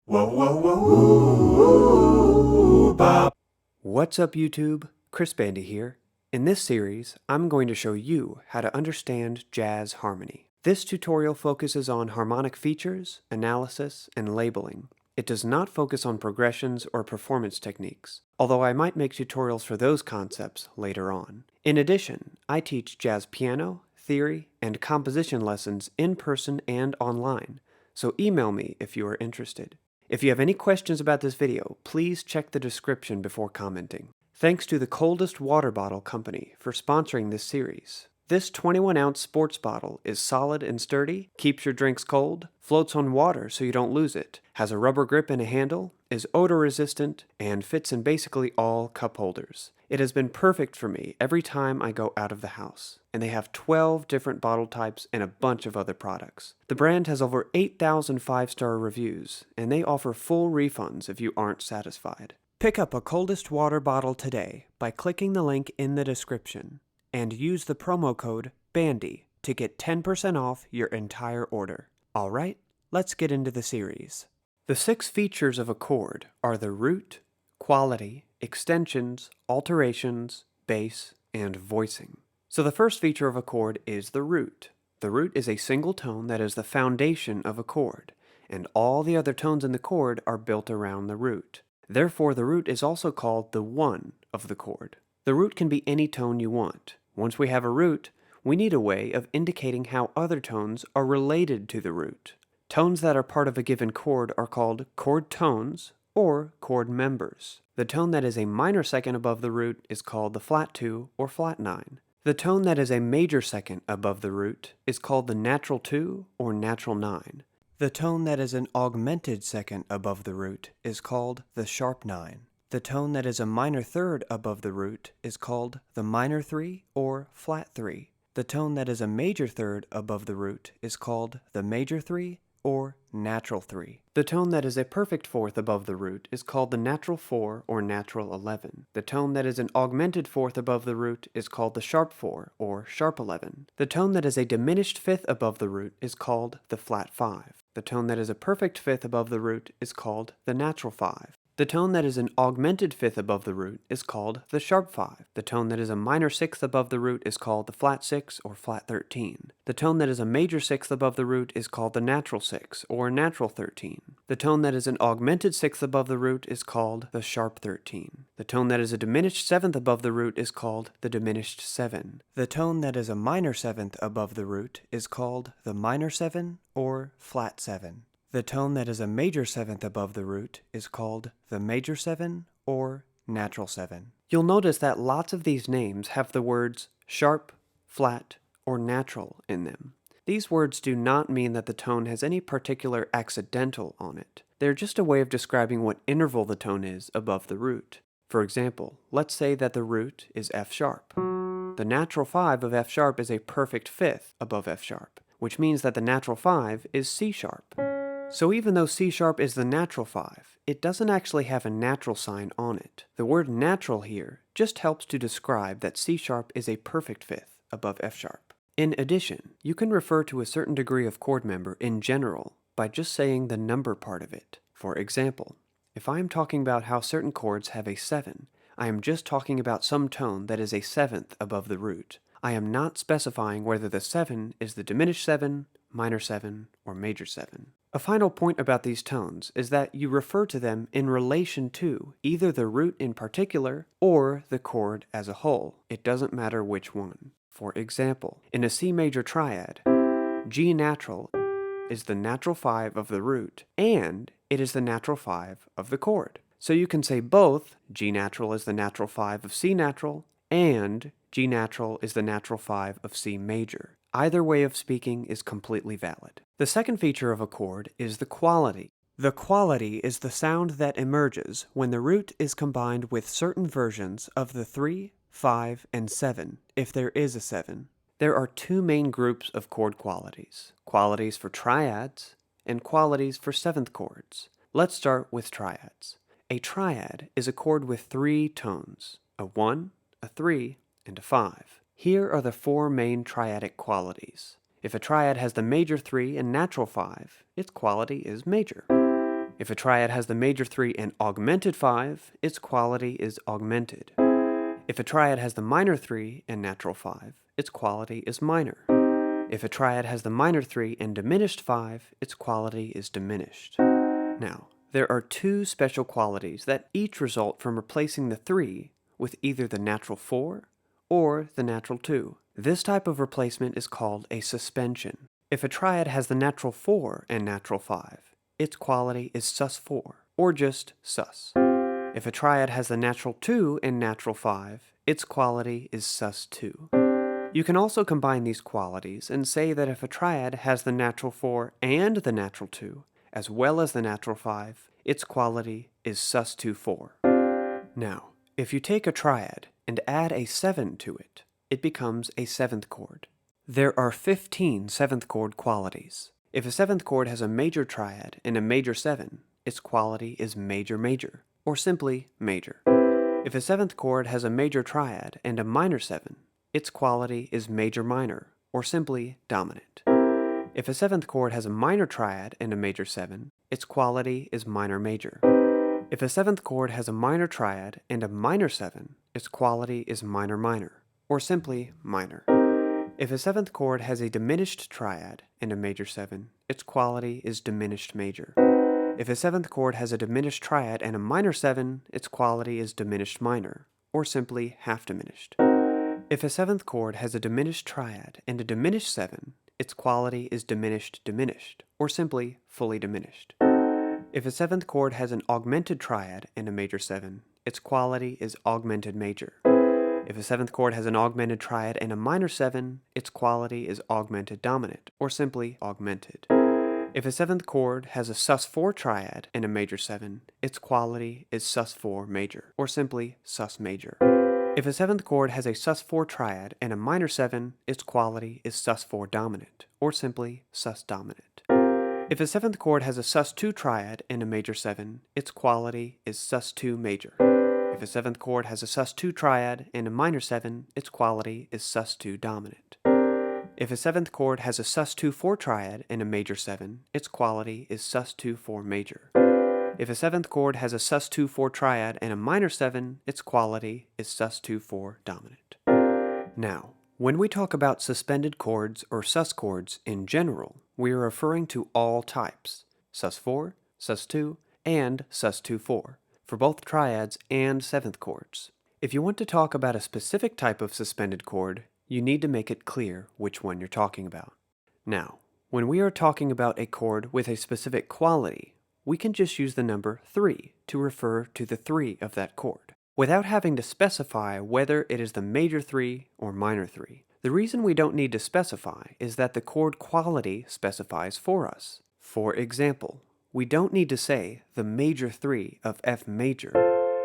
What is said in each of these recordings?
Whoa, whoa, whoa, bop. What's up YouTube? Chris Bandy here. In this series, I'm going to show you how to understand jazz harmony. This tutorial focuses on harmonic features, analysis, and labeling. It does not focus on progressions or performance techniques, although I might make tutorials for those concepts later on. In addition, I teach jazz piano, theory, and composition lessons in person and online, so email me if you are interested. If you have any questions about this video, please check the description before commenting. Thanks to the Coldest Water Bottle Company for sponsoring this series. This 21-ounce sports bottle is solid and sturdy, keeps your drinks cold, floats on water so you don't lose it, has a rubber grip and a handle, is odor resistant, and fits in basically all cup holders. It has been perfect for me every time I go out of the house, and they have 12 different bottle types and a bunch of other products. The brand has over 8,000 5-star reviews, and they offer full refunds if you aren't satisfied. Pick up a Coldest Water bottle today by clicking the link in the description, and use the promo code BANDY to get 10% off your entire order. Alright, let's get into the series. The 6 features of a chord are the root, quality, extensions, alterations, bass, and voicing. So the first feature of a chord is the root. The root is a single tone that is the foundation of a chord, and all the other tones in the chord are built around the root. Therefore, the root is also called the one of the chord. The root can be any tone you want. Once we have a root, we need a way of indicating how other tones are related to the root. Tones that are part of a given chord are called chord tones or chord members. The tone that is a minor second above the root is called the flat 2 or flat 9. The tone that is a major second above the root is called the natural 2 or natural 9. The tone that is an augmented second above the root is called the sharp 9. The tone that is a minor third above the root is called the minor 3 or flat 3. The tone that is a major third above the root is called the major 3 or natural 3. The tone that is a perfect fourth above the root is called the natural 4 or natural 11. The tone that is an augmented fourth above the root is called the sharp 4 or sharp 11. The tone that is a diminished fifth above the root is called the flat 5. The tone that is a perfect fifth above the root is called the natural 5. The tone that is an augmented fifth above the root is called the sharp 5. The tone that is a minor sixth above the root is called the flat 6 or flat 13. The tone that is a major sixth above the root is called the natural 6 or natural 13. The tone that is an augmented sixth above the root is called the sharp 13. The tone that is a diminished seventh above the root is called the diminished 7. The tone that is a minor seventh above the root is called the minor 7 or flat 7. The tone that is a major seventh above the root is called the major 7 or natural 7. You'll notice that lots of these names have the words sharp, flat, or natural in them. These words do not mean that the tone has any particular accidental on it. They're just a way of describing what interval the tone is above the root. For example, let's say that the root is F sharp. The natural 5 of F sharp is a perfect fifth above F sharp, which means that the natural 5 is C sharp. So even though C sharp is the natural 5, it doesn't actually have a natural sign on it. The word natural here just helps to describe that C sharp is a perfect fifth above F sharp. In addition, you can refer to a certain degree of chord member in general by just saying the number part of it. For example, if I am talking about how certain chords have a 7, I am just talking about some tone that is a seventh above the root. I am not specifying whether the 7 is the diminished 7, minor 7, or major 7. A final point about these tones is that you refer to them in relation to either the root in particular or the chord as a whole. It doesn't matter which one. For example, in a C major triad, G natural is the natural 5 of the root, and it is the natural 5 of the chord. So you can say both G natural is the natural 5 of C natural, and G natural is the natural 5 of C major. Either way of speaking is completely valid. The second feature of a chord is the quality. The quality is the sound that emerges when the root is combined with certain versions of the 3, 5, and 7, if there is a 7. There are 2 main groups of chord qualities: qualities for triads and qualities for seventh chords. Let's start with triads. A triad is a chord with 3 tones: a 1, a 3, and a 5. Here are the 4 main triadic qualities. If a triad has the major 3 and natural 5, its quality is major. If a triad has the major 3 and augmented 5, its quality is augmented. If a triad has the minor 3 and natural 5, its quality is minor. If a triad has the minor 3 and diminished 5, its quality is diminished. Now, there are 2 special qualities that each result from replacing the 3 with either the natural 4 or the natural 2. This type of replacement is called a suspension. If a triad has the natural 4 and natural 5, its quality is sus4, or just sus. If a triad has the natural 2 and natural 5, its quality is sus2. You can also combine these qualities and say that if a triad has the natural 4 and the natural 2, as well as the natural 5, its quality is sus24. Now, if you take a triad and add a 7 to it, it becomes a 7th chord. There are 15 7th chord qualities. If a 7th chord has a major triad and a major 7, its quality is major-major, or simply major. If a 7th chord has a major triad and a minor 7, its quality is major-minor, or simply dominant. If a 7th chord has a minor triad and a major 7, its quality is minor-major. If a 7th chord has a minor triad and a minor 7, its quality is minor-minor, or simply minor. If a 7th chord has a diminished triad and a major 7, its quality is diminished major. If a 7th chord has a diminished triad and a minor 7, its quality is diminished minor, or simply half diminished. If a 7th chord has a diminished triad and a diminished 7, its quality is diminished diminished, or simply fully diminished. If a 7th chord has an augmented triad and a major 7, its quality is augmented major. If a 7th chord has an augmented triad and a minor 7, its quality is augmented dominant, or simply augmented. If a 7th chord has a sus4 triad and a major 7, its quality is sus4 major, or simply sus major. If a 7th chord has a sus4 triad and a minor 7, its quality is sus4 dominant, or simply sus dominant. If a 7th chord has a sus2 triad and a major 7, its quality is sus2 major. If a 7th chord has a sus2 triad and a minor 7, its quality is sus2 dominant. If a 7th chord has a sus2-4 triad and a major 7, its quality is sus2-4 major. If a 7th chord has a sus2-4 triad and a minor 7, its quality is sus2-4 dominant. Now, when we talk about suspended chords or sus chords in general, we are referring to all types, sus4, sus2, and sus2-4, for both triads and 7th chords. If you want to talk about a specific type of suspended chord, you need to make it clear which one you're talking about. Now, when we are talking about a chord with a specific quality, we can just use the number 3 to refer to the 3 of that chord, without having to specify whether it is the major 3 or minor 3. The reason we don't need to specify is that the chord quality specifies for us. For example, we don't need to say the major 3 of F major,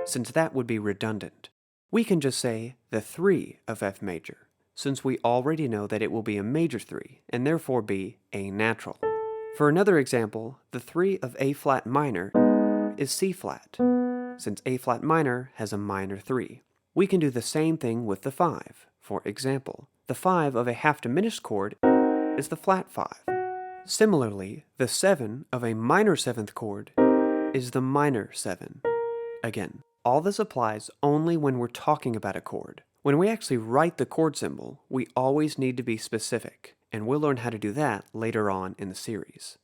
since that would be redundant. We can just say the 3 of F major, since we already know that it will be a major 3, and therefore be A natural. For another example, the 3 of A flat minor is C flat, since A flat minor has a minor 3. We can do the same thing with the 5. For example, the 5 of a half diminished chord is the flat 5. Similarly, the 7 of a minor 7th chord is the minor 7. Again, all this applies only when we're talking about a chord. When we actually write the chord symbol, we always need to be specific, and we'll learn how to do that later on in the series.